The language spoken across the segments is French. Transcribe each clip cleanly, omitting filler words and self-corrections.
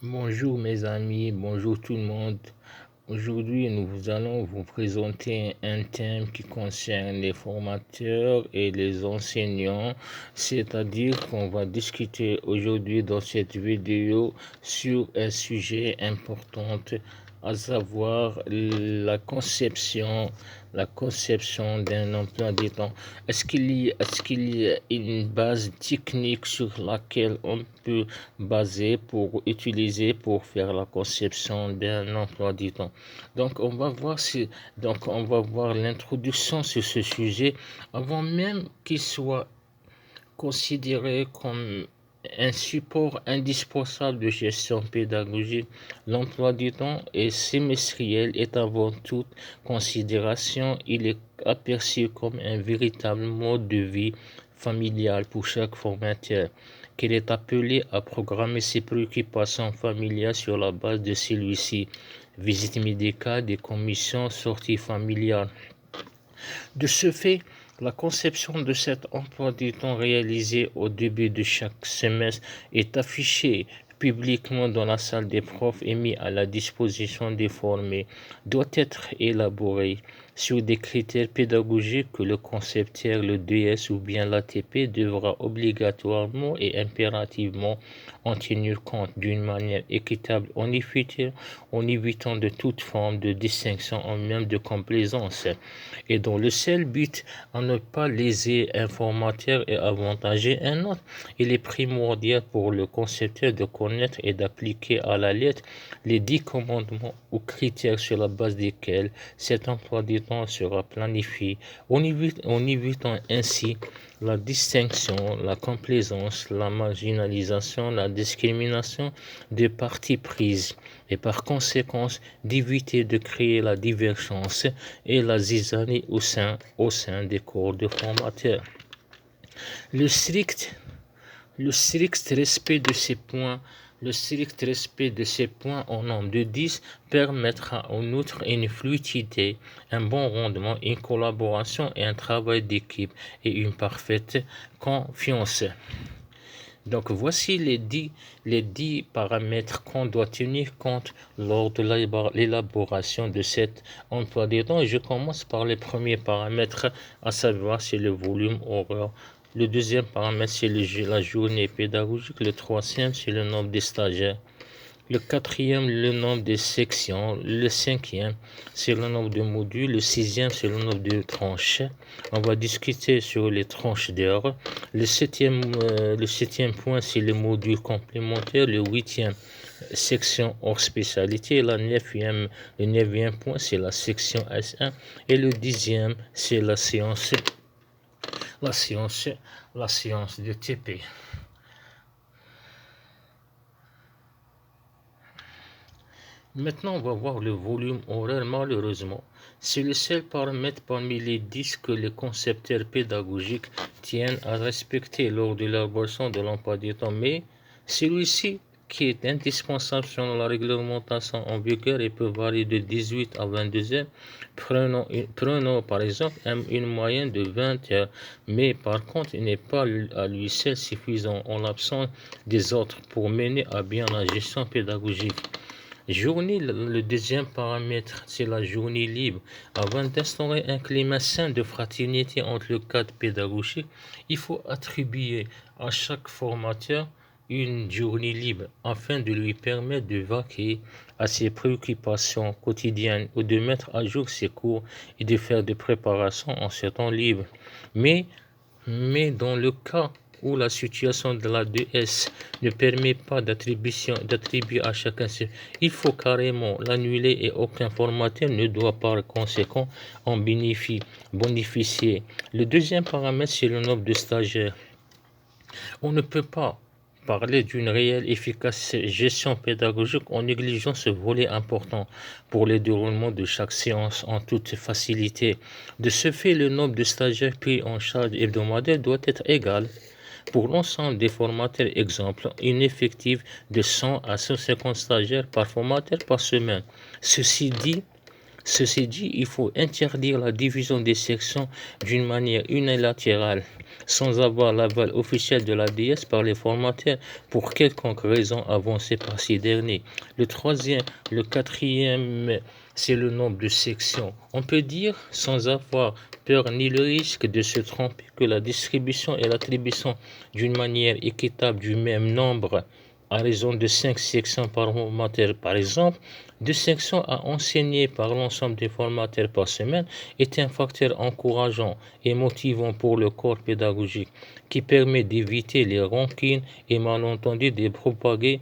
Bonjour mes amis, bonjour tout le monde. Aujourd'hui, nous allons vous présenter un thème qui concerne les formateurs et les enseignants, c'est-à-dire qu'on va discuter aujourd'hui dans cette vidéo sur un sujet important, à savoir la conception d'un emploi du temps. Est-ce qu'il y a une base technique sur laquelle on peut baser pour utiliser pour faire la conception d'un emploi du temps? Donc on va voir l'introduction sur ce sujet avant même qu'il soit considéré comme un support indispensable de gestion pédagogique. L'emploi du temps est semestriel et avant toute considération, il est aperçu comme un véritable mode de vie familial pour chaque formateur, qu'il est appelé à programmer ses préoccupations familiales sur la base de celui-ci. Visite médicale, des commissions, sorties familiales. De ce fait, la conception de cet emploi du temps réalisé au début de chaque semestre est affichée publiquement dans la salle des profs et mis à la disposition des formés, doit être élaborée sur des critères pédagogiques que le concepteur, le DS ou bien l'ATP devra obligatoirement et impérativement en tenir compte d'une manière équitable en évitant de toute forme de distinction en même de complaisance, et dont le seul but à ne pas léser un formateur et avantager un autre. Il est primordial pour le concepteur de connaître et d'appliquer à la lettre les 10 commandements ou critères sur la base desquels cet emploi du temps sera planifié, en évitant ainsi la distinction, la complaisance, la marginalisation, la discrimination des parties prises et par conséquent d'éviter de créer la divergence et la zizanie au sein des corps de formateurs. Le strict respect de ces points au nombre de 10 permettra en outre une fluidité, un bon rendement, une collaboration et un travail d'équipe et une parfaite confiance. Donc voici les 10 paramètres qu'on doit tenir compte lors de l'élaboration de cet emploi du temps. Je commence par les premiers paramètres, à savoir c'est le volume horaire. Le deuxième paramètre c'est la journée pédagogique. Le troisième c'est le nombre de stagiaires. Le quatrième, le nombre de sections. Le cinquième, c'est le nombre de modules. Le sixième, c'est le nombre de tranches. On va discuter sur les tranches d'heures. Le septième point, c'est les modules complémentaires. Le huitième, section hors spécialité. Le neuvième point, c'est la section S1. Et le dixième, c'est la séance de TP. Maintenant, on va voir le volume horaire. Malheureusement, c'est le seul paramètre parmi les 10 que les concepteurs pédagogiques tiennent à respecter lors de l'élaboration de l'emploi du temps. Mais celui-ci, qui est indispensable selon la réglementation en vigueur et peut varier de 18 à 22 heures, prenons par exemple une moyenne de 20 heures. Mais par contre, il n'est pas à lui seul suffisant en l'absence des autres pour mener à bien la gestion pédagogique. Journée, le deuxième paramètre, c'est la journée libre. Avant d'instaurer un climat sain de fraternité entre le cadre pédagogique, il faut attribuer à chaque formateur une journée libre afin de lui permettre de vaquer à ses préoccupations quotidiennes ou de mettre à jour ses cours et de faire des préparations en ce temps libre. Mais dans le cas où la situation de la 2S ne permet pas d'attribuer à chacun, il faut carrément l'annuler et aucun formateur ne doit par conséquent en bénéficier. Le deuxième paramètre, c'est le nombre de stagiaires. On ne peut pas parler d'une réelle efficace gestion pédagogique en négligeant ce volet important pour le déroulement de chaque séance en toute facilité. De ce fait, le nombre de stagiaires pris en charge hebdomadaire doit être égal pour l'ensemble des formateurs. Exemple, une effectif de 100 à 150 stagiaires par formateur par semaine. Ceci dit, il faut interdire la division des sections d'une manière unilatérale sans avoir l'aval officiel de la DS par les formateurs pour quelconque raison avancée par ces derniers. Le quatrième, c'est le nombre de sections. On peut dire, sans avoir peur ni le risque de se tromper, que la distribution et l'attribution d'une manière équitable du même nombre à raison de 5 sections par formateur, par exemple, 2 sections à enseigner par l'ensemble des formateurs par semaine est un facteur encourageant et motivant pour le corps pédagogique qui permet d'éviter les rancines et malentendus de propager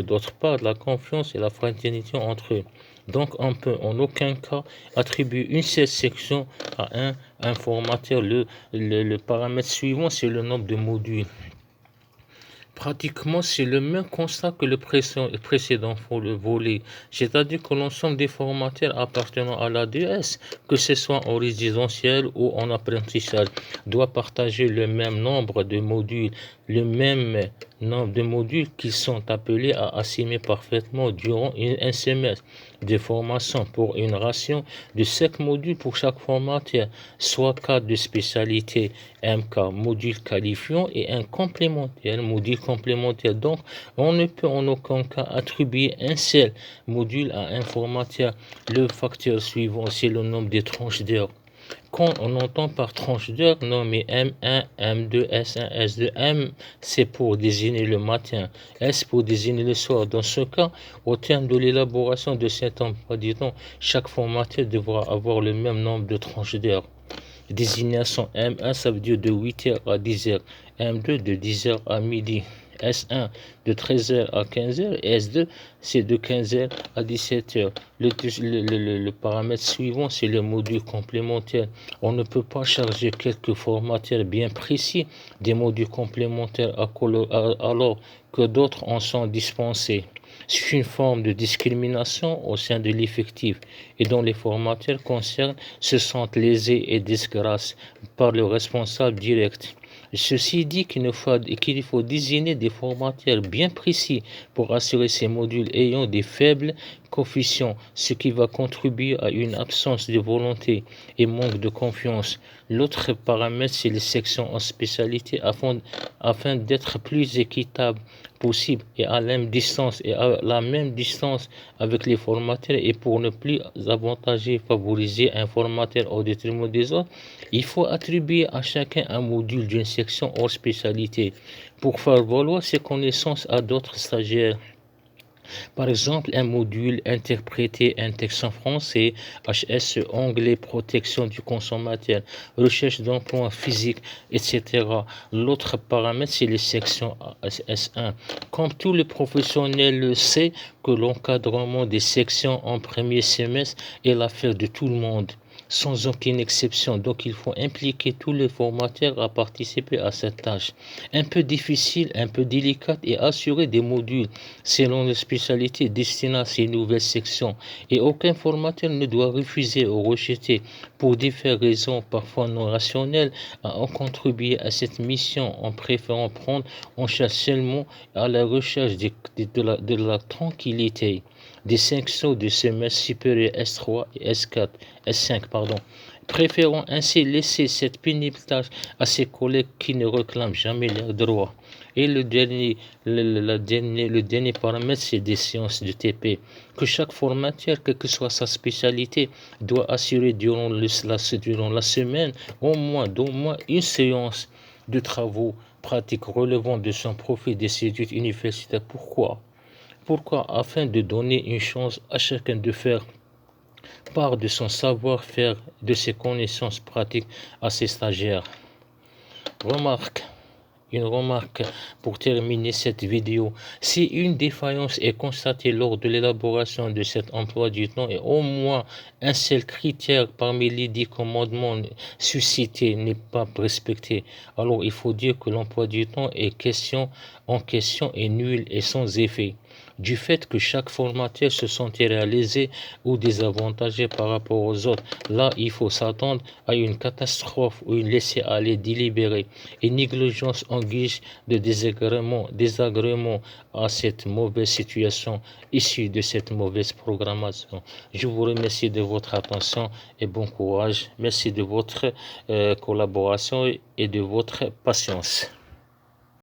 d'autre part la confiance et la fraternité entre eux. Donc on peut en aucun cas attribuer une seule section à un formateur. Le paramètre suivant, c'est le nombre de modules. Pratiquement, c'est le même constat que le précédent volet, c'est-à-dire que l'ensemble des formateurs appartenant à l'ADS, que ce soit en résidentiel ou en apprentissage, doit partager le même nombre de modules, qui sont appelés à assimiler parfaitement durant un semestre de formation pour une ration de 5 modules pour chaque formateur, soit 4 de spécialité MK, module qualifiant, et un complémentaire, module complémentaire. Donc, on ne peut en aucun cas attribuer un seul module à un formateur. Le facteur suivant, c'est le nombre de tranches d'heures. Quand on entend par tranche d'heure nommé M1, M2, S1, S2, M, c'est pour désigner le matin, S pour désigner le soir. Dans ce cas, au terme de l'élaboration de cet emploi du temps, chaque formateur devra avoir le même nombre de tranches d'heures. Désignation M1, ça veut dire de 8h à 10h, M2 de 10h à midi, S1 de 13h à 15h, et S2 c'est de 15h à 17h. Le paramètre suivant, c'est le module complémentaire. On ne peut pas charger quelques formateurs bien précis des modules complémentaires alors que d'autres en sont dispensés. C'est une forme de discrimination au sein de l'effectif et dont les formateurs concernés se sentent lésés et disgrâces par le responsable direct. Ceci dit qu'il faut désigner des formateurs bien précis pour assurer ces modules ayant des faibles coefficients, ce qui va contribuer à une absence de volonté et manque de confiance. L'autre paramètre, c'est les sections en spécialité afin d'être plus équitable possible et à la même distance avec les formateurs, et pour ne plus favoriser un formateur au détriment des autres, il faut attribuer à chacun un module d'une section hors spécialité pour faire valoir ses connaissances à d'autres stagiaires. Par exemple, un module interpréter un texte en français, HS, onglet protection du consommateur, recherche d'emploi physique, etc. L'autre paramètre, c'est les sections S1. Comme tous les professionnels le savent, que l'encadrement des sections en premier semestre est l'affaire de tout le monde, sans aucune exception. Donc il faut impliquer tous les formateurs à participer à cette tâche un peu difficile, un peu délicate, et assurer des modules selon les spécialités destinées à ces nouvelles sections. Et aucun formateur ne doit refuser ou rejeter pour diverses raisons parfois non rationnelles à en contribuer à cette mission en préférant prendre en charge seulement à la recherche de la tranquillité des sections de semestre supérieur S3 et S5, préférant ainsi laisser cette pénible tâche à ses collègues qui ne réclament jamais leurs droits. Et le dernier paramètre, c'est des séances de TP que chaque formateur, quelle que soit sa spécialité, doit assurer durant la semaine au moins une séance de travaux pratiques relevant de son profil des études universitaires. Pourquoi? Afin de donner une chance à chacun de faire part de son savoir-faire, de ses connaissances pratiques à ses stagiaires. Une remarque pour terminer cette vidéo. Si une défaillance est constatée lors de l'élaboration de cet emploi du temps et au moins un seul critère parmi les 10 commandements suscités n'est pas respecté, alors il faut dire que l'emploi du temps en question est nul et sans effet. Du fait que chaque formateur se sentait réalisé ou désavantagé par rapport aux autres, là il faut s'attendre à une catastrophe ou une laisser-aller délibérée et négligence en guise de désagrément à cette mauvaise situation issue de cette mauvaise programmation. Je vous remercie de votre attention et bon courage. Merci de votre collaboration et de votre patience.